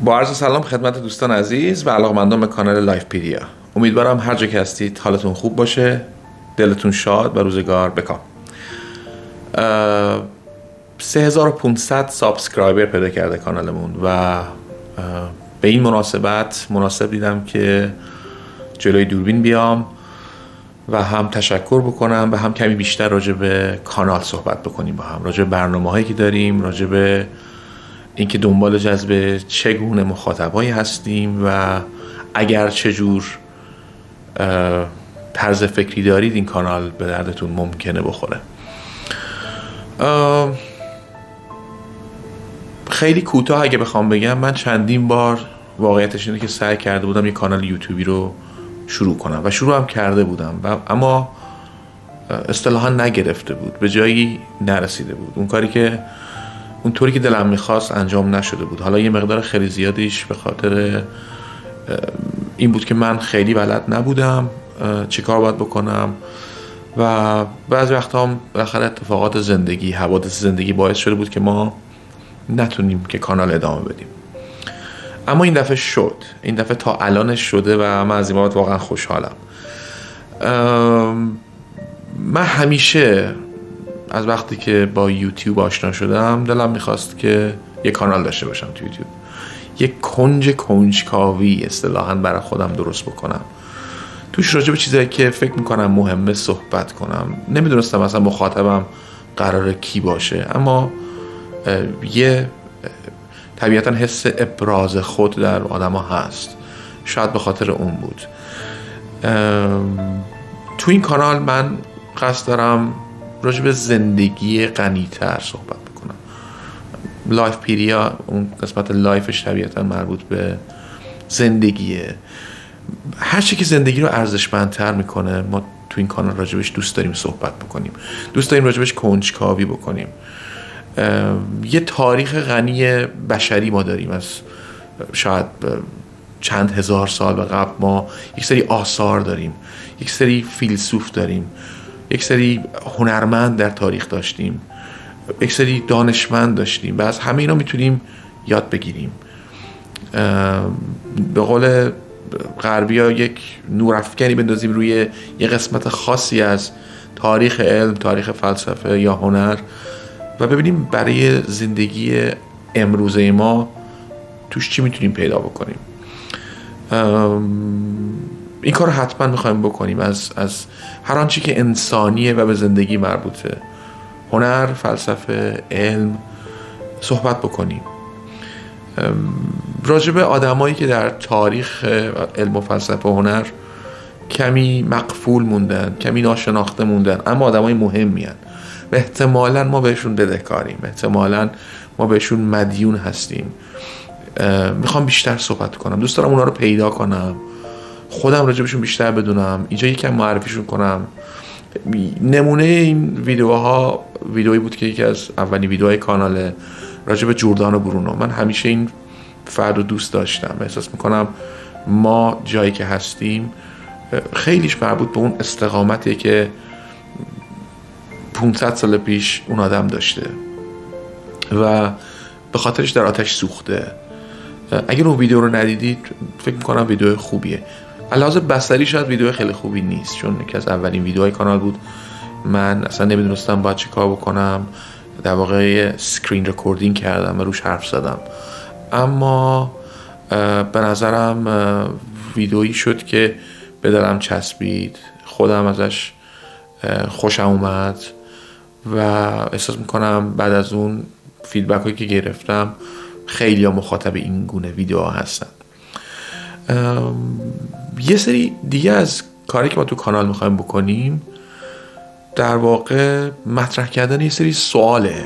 با عرض سلام خدمت دوستان عزیز و علاقمندان به کانال لایف پیدیا. امیدوارم هر جا که هستید حالتون خوب باشه، دلتون شاد و روزگار بکام. 3500 سابسکرایبر پیدا کرده کانالمون و به این مناسب دیدم که جلوی دوربین بیام و هم تشکر بکنم و هم کمی بیشتر راجع به کانال صحبت بکنیم، با هم راجع به برنامه‌هایی که داریم، راجع به اینکه دنبال جذب چگونه مخاطبایی هستیم و اگر چجور طرز فکری دارید این کانال به دردتون ممکنه بخوره. خیلی کوتاه اگه بخوام بگم، من چندین بار واقعیتش اینه که سعی کرده بودم یه کانال یوتیوبی رو شروع کنم و شروع هم کرده بودم اما اصطلاحا نگرفته بود، به جایی نرسیده بود. اون کاری که اونطوری که دلم میخواست انجام نشده بود. حالا یه مقدار خیلی زیادیش به خاطر این بود که من خیلی بلد نبودم چه کار باید بکنم و بعضی وقتا هم بالاخره اتفاقات زندگی، حوادث زندگی باعث شده بود که ما نتونیم که کانال ادامه بدیم. اما این دفعه شد، این دفعه تا الانش شده و من از این بابت واقعا خوشحالم. من همیشه از وقتی که با یوتیوب آشنا شدم دلم میخواست که یه kanaal داشته باشم تو یوتیوب، یه کنجکاوی اصطلاحاً برای خودم درست بکنم، توش راجع به چیزایی که فکر میکنم مهمه صحبت کنم. نمیدونستم اصلا مخاطبم قراره کی باشه، اما یه طبیعتاً حس ابراز خود در آدم ها هست، شاید به خاطر اون بود. تو این کانال من قصد دارم راجع به زندگی غنی‌تر صحبت بکنم. لایف پیدیا اون قسمت لایفش طبیعتاً مربوط به زندگیه. هر چی که زندگی رو ارزشمندتر میکنه ما تو این کانال راجبش دوست داریم صحبت بکنیم، دوست داریم راجبش کنجکاوی بکنیم. یه تاریخ غنی بشری ما داریم، از شاید چند هزار سال به قبل ما یک سری آثار داریم، یک سری فیلسوف داریم، یک سری هنرمند در تاریخ داشتیم، یک سری دانشمند داشتیم و از همه اینا میتونیم یاد بگیریم. به قول غربی‌ها یک نورافکنی بندازیم روی یه قسمت خاصی از تاریخ علم، تاریخ فلسفه یا هنر و ببینیم برای زندگی امروزه ما توش چی میتونیم پیدا بکنیم. این کار رو حتما میخوایم بکنیم، از هر آنچه که انسانیه و به زندگی مربوطه، هنر، فلسفه، علم صحبت بکنیم. راجع به آدمایی که در تاریخ علم و فلسفه و هنر کمی مغفول موندن، کمی ناشناخته موندن، اما آدمای مهمی هستن و احتمالاً ما بهشون بدهکاریم، احتمالاً ما بهشون مدیون هستیم. میخوام بیشتر صحبت کنم، دوست دارم اونا رو پیدا کنم، خودم راجبشون بیشتر بدونم، اینجا یکم معرفیشون کنم. نمونه این ویدئویی بود که یکی از اولین ویدئوهای کانال راجب جردانو برونو. من همیشه این فرد رو دوست داشتم، احساس میکنم ما جایی که هستیم خیلیش مربوط به اون استقامتیه که 500 سال پیش اون آدم داشته و به خاطرش در آتش سوخته. اگر اون ویدیو رو ندیدید فکر میکنم ویدیو خوبیه. علاوه بصری شاید ویدیو خیلی خوبی نیست، چون یکی از اولین ویدیوهای کانال بود. من اصلا نمیدونستم باید چه کار بکنم، در واقع سکرین رکوردینگ کردم و روش حرف زدم، اما به نظرم ویدیویی شد که به دلم چسبید، خودم ازش خوشم اومد و احساس میکنم بعد از اون فیدبک هایی که گرفتم خیلی ها مخاطب این گونه ویدیوها هستن. یه سری دیگه از کاری که ما تو کانال میخوایم بکنیم در واقع مطرح کردن یه سری سواله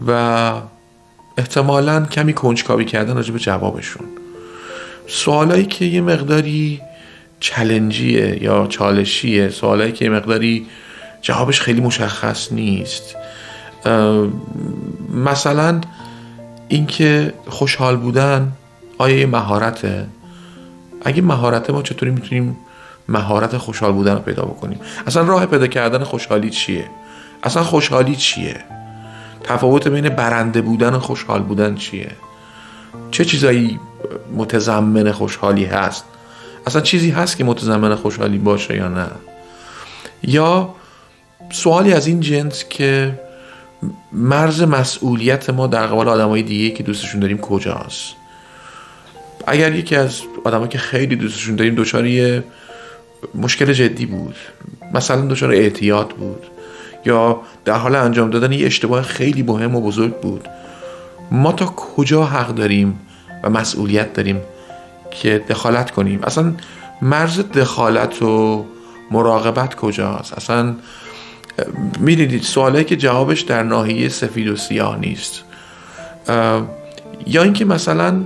و احتمالاً کمی کنجکاوی کردن راجع به جوابشون. سوالایی که یه مقداری چالنجیه یا چالشیه، سوالایی که یه مقداری جوابش خیلی مشخص نیست. مثلا اینکه خوشحال بودن آیا یه مهارته؟ اگه مهارته ما چطوری میتونیم مهارت خوشحال بودن رو پیدا بکنیم؟ اصلا راه پیدا کردن خوشحالی چیه؟ اصلا خوشحالی چیه؟ تفاوت بین برنده بودن و خوشحال بودن چیه؟ چه چیزایی متضمن خوشحالی هست؟ اصلا چیزی هست که متضمن خوشحالی باشه یا نه؟ یا سوالی از این جنس که مرز مسئولیت ما در قبال آدمای دیگه که دوستشون داریم کجاست؟ اگر یکی از آدمایی که خیلی دوستشون داریم دچار یه مشکل جدی بود، مثلا دچار اعتیاد بود یا در حال انجام دادن یه اشتباه خیلی مهم و بزرگ بود، ما تا کجا حق داریم و مسئولیت داریم که دخالت کنیم؟ اصلا مرز دخالت و مراقبت کجاست؟ اصلا میدونید سوالایی که جوابش در ناحیه سفید و سیاه نیست. یا اینکه مثلا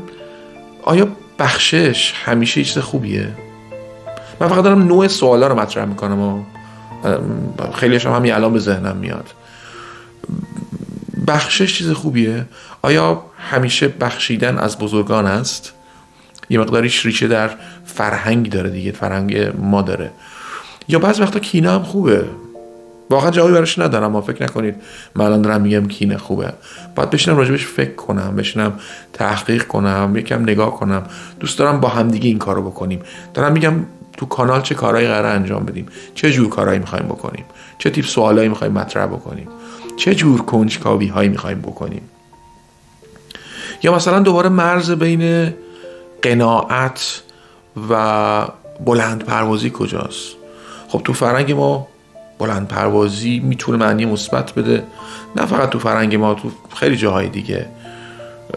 آیا بخشش همیشه چیز خوبیه؟ من فقط دارم نوع سوالا رو مطرح میکنم و خیلیش هم همین الان به ذهنم میاد. بخشش چیز خوبیه؟ آیا همیشه بخشیدن از بزرگان است؟ یه مقداریش ریشه در فرهنگ داره دیگه، فرهنگ ما داره. یا بعض وقتا کینه هم خوبه؟ واقعا جوابی براش ندارم، اما فکر نکنید من الان دارم میگم کینه خوبه. باید بشینم راجبش فکر کنم، بشینم تحقیق کنم، یکم نگاه کنم. دوست دارم با هم دیگه این کارو بکنیم. دارم میگم تو کانال چه کارهایی قراره انجام بدیم، چه جور کارهایی میخوایم بکنیم، چه تیپ سوالایی میخوایم مطرح بکنیم، چه جور کنجکاوی هایی میخوایم بکنیم. یا مثلا دوباره مرز بین قناعت و بلند پروازی کجاست؟ خب تو فرهنگ ما بلند پروازی میتونه معنی مثبت بده، نه فقط تو فرهنگ ما، تو خیلی جاهای دیگه.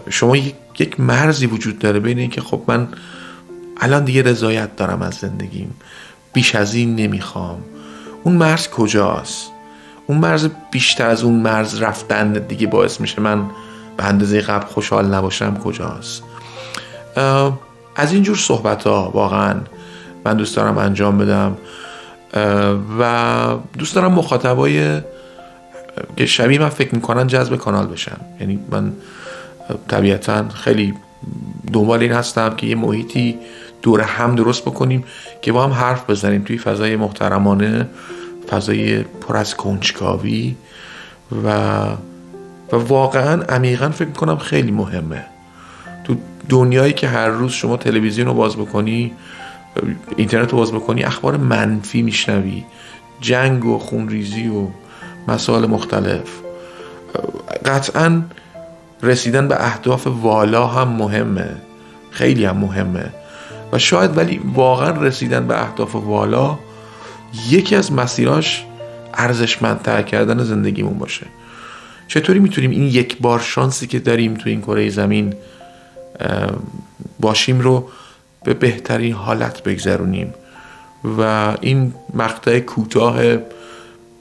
شما یک مرزی وجود داره بین این که خب من الان دیگه رضایت دارم از زندگیم، بیش از این نمیخوام. اون مرز کجاست؟ اون مرز بیشتر از اون مرز رفتن دیگه باعث میشه من به اندازه قبل خوشحال نباشم کجاست؟ از اینجور صحبت ها واقعا من دوست دارم انجام بدم و دوست دارم مخاطبای که شبیه من فکر میکنن جذب کانال بشن. یعنی من طبیعتا خیلی دنبال این هستم که یه محیطی دور هم درست بکنیم که با هم حرف بزنیم توی فضای محترمانه، فضای پر از کنجکاوی و واقعا عمیقا فکر میکنم خیلی مهمه. تو دنیایی که هر روز شما تلویزیون رو باز بکنی، اینترنت رو باز بکنی، اخبار منفی میشنوی، جنگ و خونریزی و مسائل مختلف، قطعا رسیدن به اهداف والا هم مهمه، خیلی هم مهمه و شاید ولی واقعا رسیدن به اهداف والا یکی از مسیراش ارزشمندتر کردن زندگیمون باشه. چطوری میتونیم این یک بار شانسی که داریم تو این کره زمین باشیم رو به بهترین حالت بگذرونیم و این مقطع کوتاه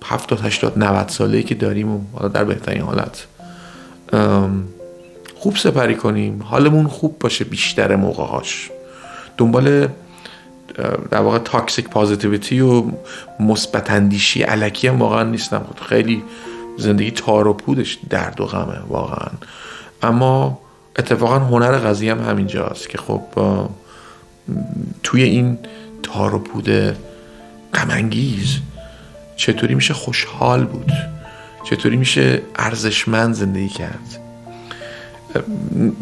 70 80 90 ساله‌ای که داریم و در بهترین حالت خوب سپری کنیم، حالمون خوب باشه بیشتر موقع‌هاش. دنبال در واقع تاکسیک پوزیتیویتی و مثبت اندیشی الکی هم واقعا نیستم. خیلی زندگی تار و پودش درد و غمه واقعا، اما اتفاقا هنر قضیه هم همینجاست که خب توی این تار و پود غم انگیز چطوری میشه خوشحال بود، چطوری میشه ارزشمند زندگی کرد.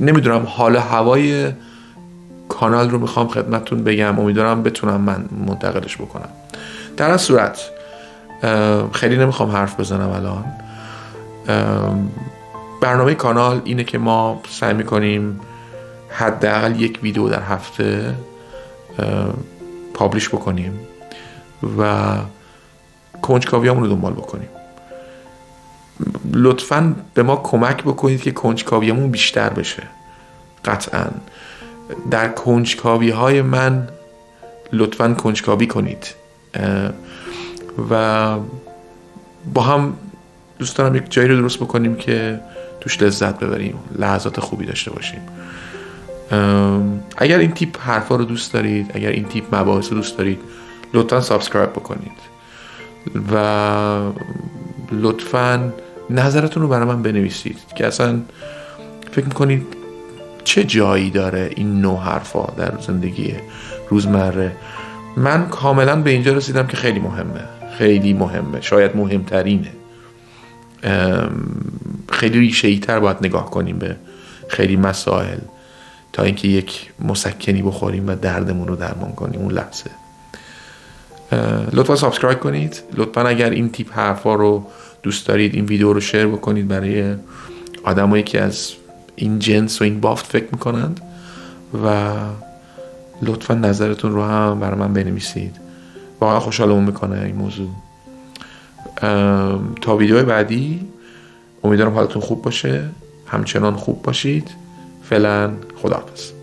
نمیدونم، حال هوای کانال رو میخوام خدمتتون بگم، امیدوارم بتونم من منتقلش بکنم. در این صورت خیلی نمیخوام حرف بزنم الان. برنامه کانال اینه که ما سعی میکنیم حداقل یک ویدیو در هفته پابلیش بکنیم و کنجکاویامون رو دنبال بکنیم. لطفاً به ما کمک بکنید که کنجکاویامون بیشتر بشه. قطعاً در کنجکاوی های من لطفاً کنجکاوی کنید و با هم دوست دارم یک جایی رو درست بکنیم که توش لذت ببریم، لحظات خوبی داشته باشیم. اگر این تیپ حرفا رو دوست دارید، اگر این تیپ مباحث رو دوست دارید، لطفاً سابسکرایب بکنید و لطفاً نظرتون رو برای من بنویسید که اصلا فکر میکنید چه جایی داره این نوع حرفا در زندگی روزمره. من کاملا به اینجا رسیدم که خیلی مهمه، خیلی مهمه، شاید مهمترینه. خیلی ریشه‌ای تر باید نگاه کنیم به خیلی مسائل تا اینکه یک مسکنی بخوریم و دردمون رو درمان کنیم اون لحظه. لطفا سابسکرایب کنید. لطفا اگر این تیپ حرفا رو دوست دارید این ویدیو رو شیر بکنید برای آدمایی که از این جنس و این بافت فکر میکنند و لطفا نظرتون رو هم برای من بنویسید. واقعا خوشحالمون میکنه این موضوع. تا ویدیو بعدی امیدوارم حالتون خوب باشه، همچنان خوب باشید. فعلا خداحافظ.